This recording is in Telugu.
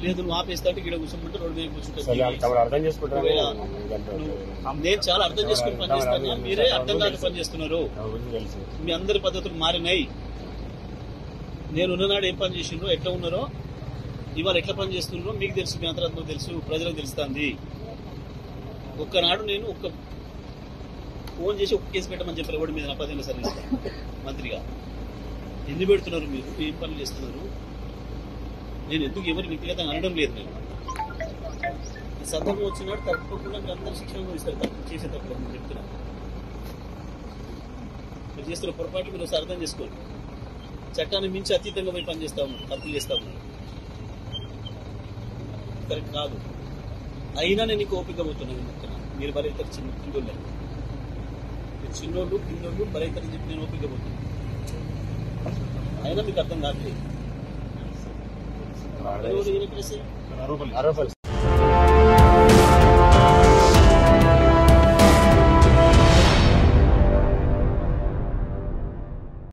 లేదు నువ్వు ఆపేస్తా అంటే ఇక్కడ కూర్చోమంటే రోడ్డు మీద కూర్చుంటాను. నేను చాలా అర్థం చేసుకుని పనిచేస్తాను, మీరే అర్థం కాక పనిచేస్తున్నారు. మీ అందరి పద్ధతులు మారినాయి. నేను ఉన్ననాడు ఏం పని చేసిండ్రో ఎట్లా ఉన్నారో ఇవాళ ఎట్లా పని చేస్తున్నారో మీకు తెలుసు, మీ అంతరాత్మకు తెలుసు, ప్రజలకు తెలుస్తుంది. ఒక్కనాడు నేను ఫోన్ చేసి ఒక కేసు పెట్టమని చెప్పారు ఎవరి మీద, నా 10 ఏళ్ళ సర్వీస్ మంత్రిగా. ఎన్ని పెడుతున్నారు మీరు, ఏం పనులు చేస్తున్నారు? నేను ఎందుకు ఎవరి వ్యక్తిగతంగా అనడం లేదు. నేను సందర్భం వచ్చినాడు తప్పకుండా మీరు అందరూ శిక్షణ ఇస్తారు, తప్పు చేసే తప్పు నేను చెప్తున్నా. మీరు చేస్తున్న పొరపాటు మీరు ఒకసారి అర్థం చేసుకోండి. చట్టాన్ని మించి అతీతంగా పోయి పనిచేస్తా ఉన్నారు, తప్పులు చేస్తా ఉన్నారు. కరెక్ట్ కాదు. అయినా నేను నీకు ఓపిక పోతున్నాను చెప్తున్నా. మీరు మరి ఇతర చిన్నోళ్ళు, మీరు చిన్నోళ్ళు కిన్నోళ్ళు మరి ఇతర చెప్పి నేను ఓపిక పోతున్నాను. అయినా మీకు అర్థం కావట్లేదు.